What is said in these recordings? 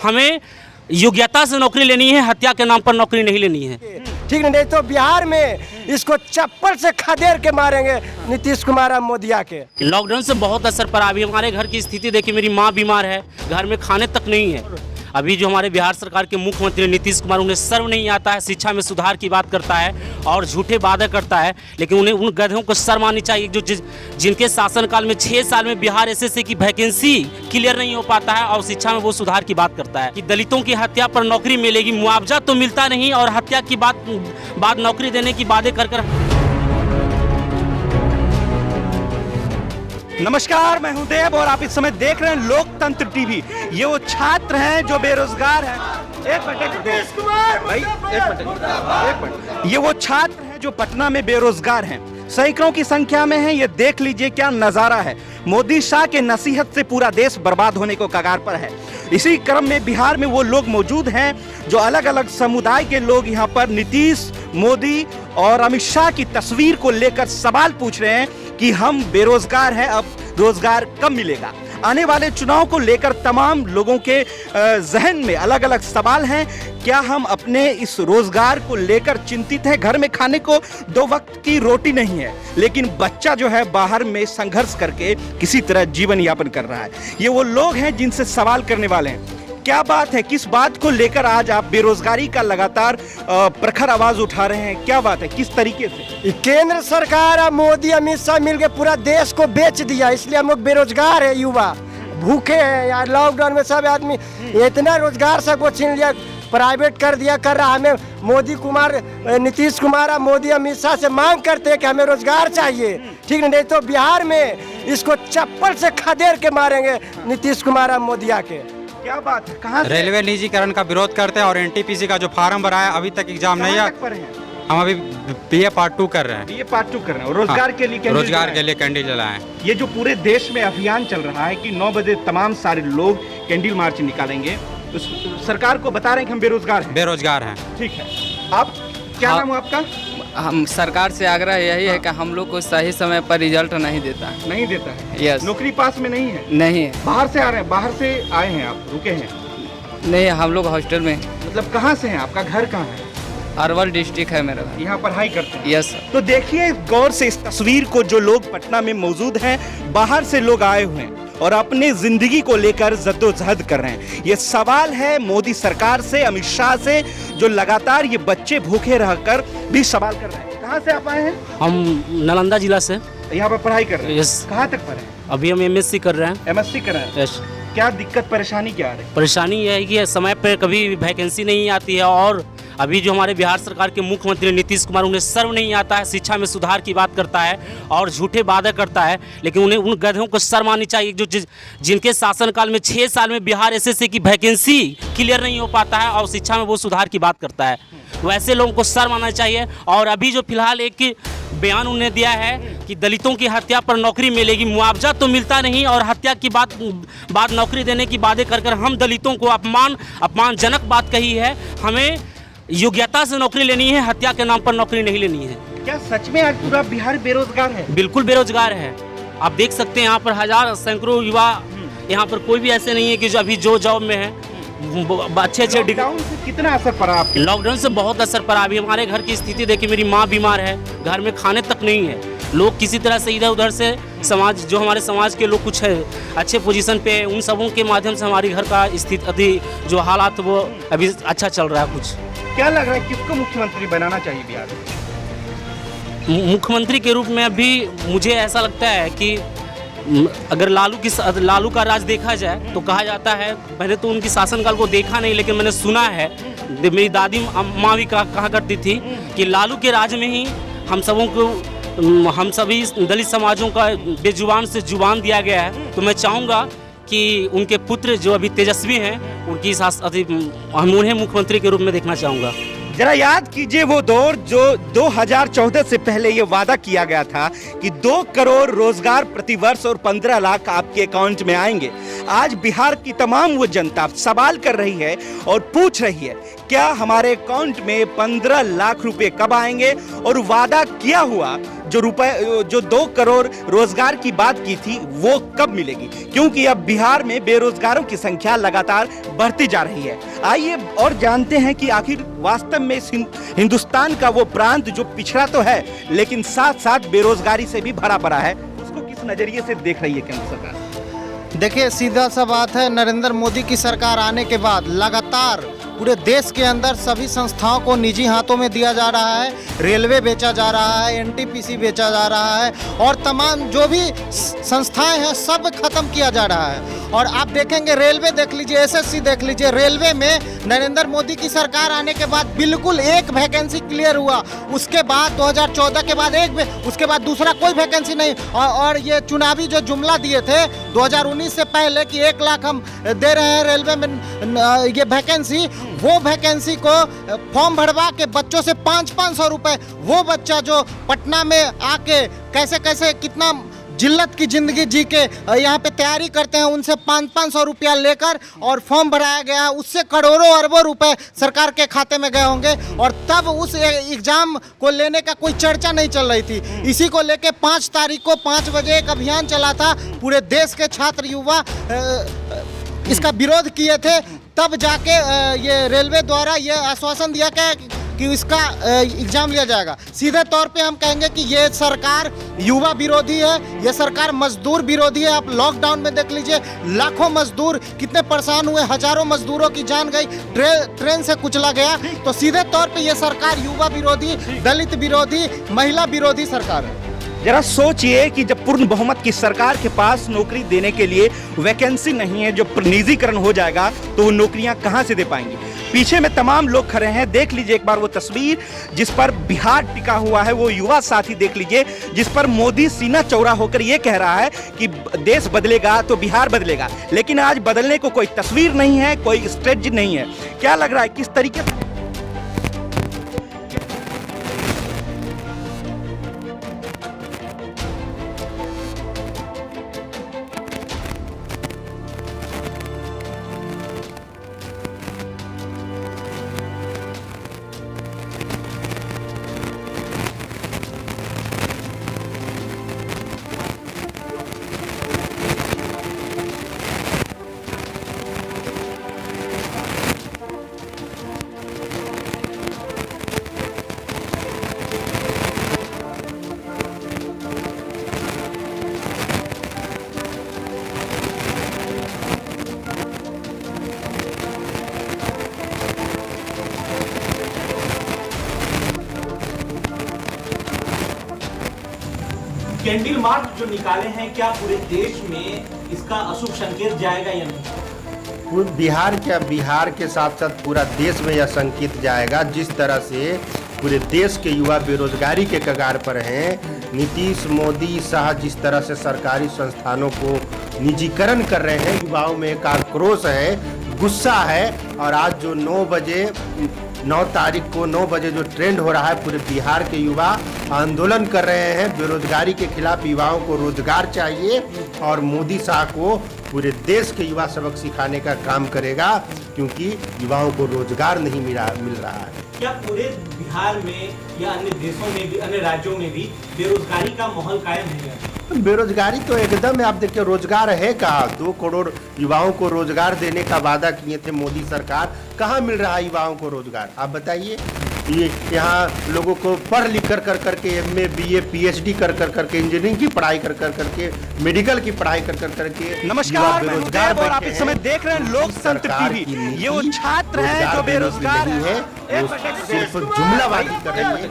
हमें योग्यता से नौकरी लेनी है, हत्या के नाम पर नौकरी नहीं लेनी है। ठीक नहीं तो बिहार में इसको चप्पल से खदेड़ के मारेंगे नीतीश कुमार और मोदिया के। लॉकडाउन से बहुत असर पड़ा। अभी हमारे घर की स्थिति देखिए, मेरी माँ बीमार है, घर में खाने तक नहीं है। अभी जो हमारे बिहार सरकार के मुख्यमंत्री नीतीश कुमार, उन्हें सर्व नहीं आता है, शिक्षा में सुधार की बात करता है और झूठे वादे करता है, लेकिन उन्हें उन गधों को शर्म आनी चाहिए जो जिनके शासनकाल में 6 साल में बिहार एसएससी की वैकेंसी क्लियर नहीं हो पाता है और शिक्षा में वो सुधार की बात करता है कि दलितों की हत्या पर नौकरी मिलेगी, मुआवजा तो मिलता नहीं और हत्या की बाद नौकरी देने की वादे कर। नमस्कार, मैं हूं देव और आप इस समय देख रहे हैं लोकतंत्र टीवी। ये वो छात्र हैं जो बेरोजगार हैं। एक मिनट, ये वो छात्र हैं जो पटना में बेरोजगार हैं, सैकड़ों की संख्या में हैं। ये देख लीजिए क्या नजारा है। मोदी शाह के नसीहत से पूरा देश बर्बाद होने को कगार पर है। इसी क्रम में बिहार में वो लोग मौजूद हैं जो अलग अलग समुदाय के लोग यहाँ पर नीतीश, मोदी और अमित शाह की तस्वीर को लेकर सवाल पूछ रहे हैं कि हम बेरोजगार हैं, अब रोजगार कब मिलेगा। आने वाले चुनाव को लेकर तमाम लोगों के जहन में अलग अलग सवाल हैं। क्या हम अपने इस रोजगार को लेकर चिंतित हैं? घर में खाने को 2 वक्त की रोटी नहीं है, लेकिन बच्चा जो है बाहर में संघर्ष करके किसी तरह जीवन यापन कर रहा है। ये वो लोग हैं जिनसे सवाल करने वाले हैं। क्या बात है, किस बात को लेकर आज आप बेरोजगारी का लगातार प्रखर आवाज उठा रहे हैं? क्या बात है, किस तरीके से? केंद्र सरकार और मोदी अमित शाह मिलकर पूरा देश को बेच दिया, इसलिए हम लोग बेरोजगार है, युवा भूखे हैं यार। लॉकडाउन में सब आदमी इतना रोजगार सबको छीन लिया, प्राइवेट कर दिया, कर रहा। हमें नीतीश कुमार और मोदी अमित शाह से मांग करते हैं कि हमें रोजगार चाहिए। ठीक नहीं तो बिहार में इसको चप्पल से खदेड़ के मारेंगे नीतीश कुमार और मोदिया के। क्या बात है, कहाँ से? रेलवे निजीकरण का विरोध करते हैं और एनटीपीसी का जो फार्म भरा है अभी तक एग्जाम नहीं है। हम अभी बीए पार्ट 2 कर रहे हैं। बीए पार्ट 2 कर रहे हैं। रोजगार के लिए रोजगार के लिए कैंडल जलाएं। ये जो पूरे देश में अभियान चल रहा है कि 9 बजे तमाम सारे लोग कैंडल मार्च निकालेंगे, तो सरकार को बता रहे हैं कि हम बेरोजगार हैं। ठीक है, आप क्या नाम है आपका? हम सरकार से आग्रह यही है कि हम लोग को सही समय पर रिजल्ट नहीं देता है। यस। नौकरी पास में नहीं है? नहीं है। बाहर से आ रहे हैं? बाहर से आए हैं आप, रुके हैं? नहीं, हम लोग हॉस्टल में। मतलब कहाँ से हैं? आपका घर कहाँ है? अरवल डिस्ट्रिक्ट है मेरा। यहाँ पढ़ाई करते हैं? यस। तो देखिए गौर से इस तस्वीर को, जो लोग पटना में मौजूद हैं, बाहर से लोग आए हुए हैं और अपने जिंदगी को लेकर जद्दोजहद कर रहे हैं। ये सवाल है मोदी सरकार से, अमित शाह से, जो लगातार ये बच्चे भूखे रहकर भी सवाल कर रहे हैं। कहाँ से आप आए हैं? हम नालंदा जिला से। यहाँ पर पढ़ाई कर रहे हैं? यस। कहाँ तक पढ़े? अभी हम एमएससी कर रहे हैं। एमएससी कर रहे हैं? यस। क्या दिक्कत परेशानी क्या आ रही है? परेशानी यह है कि समय पर कभी वैकेंसी नहीं आती है और अभी जो हमारे बिहार सरकार के मुख्यमंत्री नीतीश कुमार, उन्हें सर्व नहीं आता है, शिक्षा में सुधार की बात करता है और झूठे वादे करता है, लेकिन उन्हें उन गधों को शर्म आनी चाहिए जो जिनके शासनकाल में 6 साल में बिहार एसएससी की वैकेंसी क्लियर नहीं हो पाता है और शिक्षा में वो सुधार की बात करता है। वैसे लोगों को शर्म आना चाहिए। और अभी जो फिलहाल एक बयान उन्होंने दिया है कि दलितों की हत्या पर नौकरी मिलेगी, मुआवजा तो मिलता नहीं और हत्या की बाद नौकरी देने की वादे कर हम दलितों को अपमानजनक बात कही है। हमें योग्यता से नौकरी लेनी है, हत्या के नाम पर नौकरी नहीं लेनी है। क्या सच में आज पूरा बिहार बेरोजगार है? बिल्कुल बेरोजगार है। आप देख सकते हैं यहाँ पर हजार सैकड़ों युवा, यहाँ पर कोई भी ऐसे नहीं है कि जो अभी जॉब में है। अच्छे लॉकडाउन से कितना असर पड़ा आपके? लॉकडाउन से बहुत असर पड़ा। अभी हमारे घर की स्थिति देखिए, मेरी माँ बीमार है, घर में खाने तक नहीं है। लोग किसी तरह से इधर उधर से जो हमारे समाज के लोग कुछ है अच्छे पोजीशन पे, उन सबों के माध्यम से हमारी घर का स्थिति जो हालात वो अभी अच्छा चल रहा है। कुछ क्या लग रहा है, किसको मुख्यमंत्री बनाना चाहिए बिहार में? मुख्यमंत्री के रूप में अभी मुझे ऐसा लगता है कि अगर लालू का राज देखा जाए तो कहा जाता है, मैंने तो उनकी शासनकाल को देखा नहीं, लेकिन मैंने सुना है, मेरी दादी माँ भी कहा करती थी कि लालू के राज में ही हम सभी दलित समाजों का बेजुबान से जुबान दिया गया है। तो मैं चाहूँगा कि उनके पुत्र जो अभी तेजस्वी हैं, हम उन्हें मुख्यमंत्री के रूप में देखना चाहूँगा। जरा याद कीजिए वो दौर जो 2014 से पहले ये वादा किया गया था कि 2 करोड़ रोजगार प्रतिवर्ष और 15 लाख आपके अकाउंट में आएंगे। आज बिहार की तमाम वो जनता सवाल कर रही है और पूछ रही है, क्या हमारे अकाउंट में 15 लाख रुपए कब आएंगे? और वादा किया हुआ जो 2 करोड़ रोजगार की बात की थी वो कब मिलेगी, क्योंकि अब बिहार में बेरोजगारों की संख्या लगातार बढ़ती जा रही है। आइए और जानते हैं कि आखिर वास्तव में इस हिंदुस्तान का वो प्रांत जो पिछड़ा तो है लेकिन साथ साथ बेरोजगारी से भी भरा पड़ा है, उसको किस नजरिए से देख रही है केंद्र सरकार। देखिए, सीधा सा बात है, नरेंद्र मोदी की सरकार आने के बाद लगातार पूरे देश के अंदर सभी संस्थाओं को निजी हाथों में दिया जा रहा है। रेलवे बेचा जा रहा है, एनटीपीसी बेचा जा रहा है और तमाम जो भी संस्थाएं हैं सब खत्म किया जा रहा है। और आप देखेंगे, रेलवे देख लीजिए, एसएससी देख लीजिए, रेलवे में नरेंद्र मोदी की सरकार आने के बाद बिल्कुल एक वैकेंसी क्लियर हुआ। उसके बाद 2014 के बाद उसके बाद दूसरा कोई वैकेंसी नहीं। और ये चुनावी जो जुमला दिए थे 2019 से पहले कि 1 लाख हम दे रहे हैं रेलवे में ये वैकेंसी, वो वैकेंसी को फॉर्म भरवा के बच्चों से 500-500 रुपए, वो बच्चा जो पटना में आके कैसे कैसे कितना जिल्लत की जिंदगी जी के यहाँ पे तैयारी करते हैं, उनसे 500-500 रुपया लेकर और फॉर्म भराया गया, उससे करोड़ों अरबों रुपए सरकार के खाते में गए होंगे। और तब उस एग्जाम को लेने का कोई चर्चा नहीं चल रही थी। इसी को लेके 5 तारीख को 5 बजे एक अभियान चला था, पूरे देश के छात्र युवा इसका विरोध किए थे। तब जाके ये रेलवे द्वारा ये आश्वासन दिया गया कि इसका एग्जाम लिया जाएगा। सीधे तौर पे हम कहेंगे कि ये सरकार युवा विरोधी है, ये सरकार मजदूर विरोधी है। आप लॉकडाउन में देख लीजिए, लाखों मजदूर कितने परेशान हुए, हजारों मजदूरों की जान गई, ट्रेन से कुचला गया। तो सीधे तौर पे ये सरकार युवा विरोधी, दलित विरोधी, महिला विरोधी सरकार है। जरा सोचिए कि जब पूर्ण बहुमत की सरकार के पास नौकरी देने के लिए वैकेंसी नहीं है, जो निजीकरण हो जाएगा तो वो नौकरियां कहां से दे पाएंगी। पीछे में तमाम लोग खड़े हैं, देख लीजिए एक बार वो तस्वीर जिस पर बिहार टिका हुआ है, वो युवा साथी देख लीजिए, जिस पर मोदी सीना चौड़ा होकर ये कह रहा है कि देश बदलेगा तो बिहार बदलेगा। लेकिन आज बदलने को कोई तस्वीर नहीं है, कोई स्ट्रेटजी नहीं है। क्या लग रहा है किस तरीके से कैंडल मार्च जो निकाले हैं, क्या पूरे देश में इसका अशुभ संकेत जाएगा या नहीं? बिहार के साथ साथ पूरा देश में यह संकेत जाएगा। जिस तरह से पूरे देश के युवा बेरोजगारी के कगार पर हैं, नीतीश मोदी शाह जिस तरह से सरकारी संस्थानों को निजीकरण कर रहे हैं, युवाओं में एक आक्रोश है, गुस्सा है। और आज जो 9 तारीख को 9 बजे जो ट्रेंड हो रहा है, पूरे बिहार के युवा आंदोलन कर रहे हैं बेरोजगारी के खिलाफ। युवाओं को रोजगार चाहिए और मोदी शाह को पूरे देश के युवा सबक सिखाने का काम करेगा, क्योंकि युवाओं को रोजगार नहीं मिल रहा है। क्या पूरे बिहार में या अन्य देशों में भी, अन्य राज्यों में भी बेरोजगारी का माहौल कायम है? बेरोजगारी तो एकदम है। आप देखिए, रोजगार है कहाँ? 2 करोड़ युवाओं को रोजगार देने का वादा किए थे मोदी सरकार, कहाँ मिल रहा है युवाओं को रोजगार? आप बताइए। ये यहाँ लोगों को पढ़ लिख कर करके MA BA PhD कर करके, इंजीनियरिंग की पढ़ाई कर करके, मेडिकल की पढ़ाई कर करके। नमस्कार, बेरोजगार और आप इस समय देख रहे हैं लोकतंत्र टीवी। ये वो छात्र हैं जो बेरोजगार है, सिर्फ जुमलाबाजी कर रहे हैं,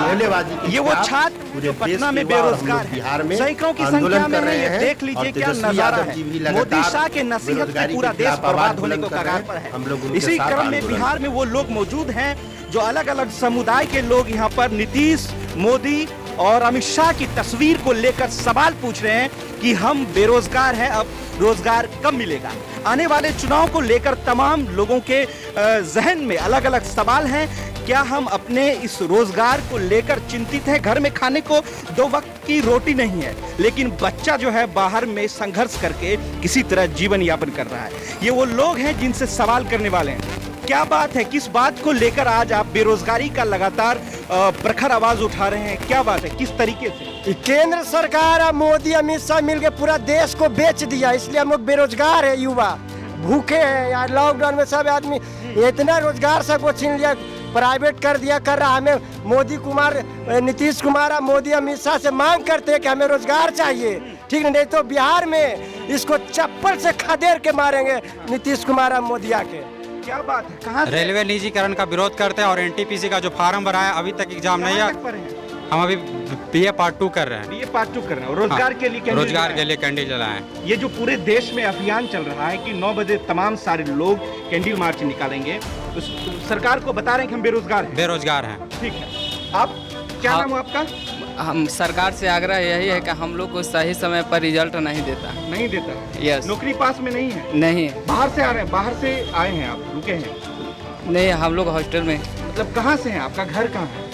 जुमलेबाजी। ये वो छात्र जो पटना में बेरोजगार बिहार में सैकड़ों की संख्या में है। देख लीजिए क्या नजारा है। मोदी शाह के नसीहत से पूरा देश बर्बाद होने को कगार पर है। इसी क्रम में बिहार में वो लोग मौजूद हैं जो अलग अलग समुदाय के लोग यहाँ पर नीतीश, मोदी और अमित शाह की तस्वीर को लेकर सवाल पूछ रहे हैं कि हम बेरोजगार हैं, अब रोजगार कब मिलेगा। आने वाले चुनाव को लेकर तमाम लोगों के जहन में अलग अलग सवाल हैं। क्या हम अपने इस रोजगार को लेकर चिंतित हैं? घर में खाने को 2 वक्त की रोटी नहीं है, लेकिन बच्चा जो है बाहर में संघर्ष करके किसी तरह जीवन यापन कर रहा है। ये वो लोग हैं जिनसे सवाल करने वाले हैं। क्या बात है, किस बात को लेकर आज आप बेरोजगारी का लगातार प्रखर आवाज उठा रहे हैं? क्या बात है, किस तरीके से? केंद्र सरकार और मोदी अमित शाह मिलके पूरा देश को बेच दिया, इसलिए हम लोग बेरोजगार है, युवा भूखे हैं यार। लॉकडाउन में सब आदमी इतना रोजगार सबको छीन लिया, प्राइवेट कर दिया, कर रहा। हमें नीतीश कुमार और मोदी अमित शाह से मांग करते हैं कि हमें रोजगार चाहिए, ठीक नहीं तो बिहार में इसको चप्पल से खदेड़ के मारेंगे नीतीश कुमार और मोदी आके। क्या बात है, कहाँ से? रेलवे निजीकरण का विरोध करते हैं और एनटीपीसी का जो फार्म भरा है अभी तक एग्जाम नहीं कहाँ आया। तक पढ़े हैं? हम अभी बीए पार्ट 2 कर रहे हैं। ये पार्ट 2 कर रहे हैं और रोजगार के लिए कैंडल रोजगार जलाएं। के लिए कैंडल जलाएं। ये जो पूरे देश में अभियान चल रहा है कि 9 बजे तमाम सारे लोग कैंडल मार्च निकालेंगे, तो सरकार को बता रहे हैं कि हम बेरोजगार हैं। बेरोजगार हैं। ठीक है, आप क्या हाँ। नाम है आपका? हम सरकार से आग्रह यही है कि हम लोग को सही समय पर रिजल्ट नहीं देता। नहीं देता। यस। नौकरी पास में नहीं है। नहीं बाहर से आ रहे हैं, बाहर से आए हैं आप, रुके हैं? नहीं, हम लोग हॉस्टल में। मतलब कहाँ से हैं, आपका घर कहाँ है?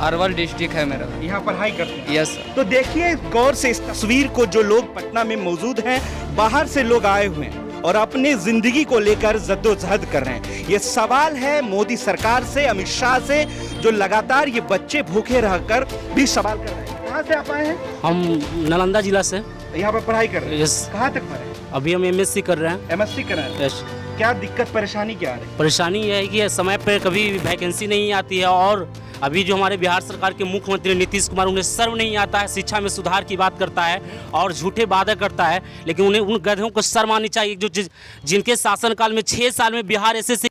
अरवल डिस्ट्रिक्ट है मेरा। यहाँ पढ़ाई करते हैं? Yes sir. तो देखिए गौर से इस तस्वीर को, जो लोग पटना में मौजूद हैं, बाहर से लोग आए हुए हैं और अपनी जिंदगी को लेकर जद्दोजहद कर रहे हैं। ये सवाल है मोदी सरकार से, अमित शाह से, जो लगातार ये बच्चे भूखे रहकर भी सवाल कर रहे हैं। कहाँ से आप आए हैं? हम नालंदा जिला से। यहाँ पर पढ़ाई कर रहे हैं? यस। कहाँ तक पढ़े? अभी हम एमएससी कर रहे हैं। एमएससी कर रहे हैं? यस। क्या दिक्कत परेशानी क्या आ रही है? परेशानी यह है कि समय पर कभी वैकेंसी नहीं आती है और अभी जो हमारे बिहार सरकार के मुख्यमंत्री नीतीश कुमार, उन्हें सर्व नहीं आता है, शिक्षा में सुधार की बात करता है और झूठे वादे करता है, लेकिन उन्हें उन गधों को शर्म आनी चाहिए जो जिनके शासनकाल में 6 साल में बिहार एसएससी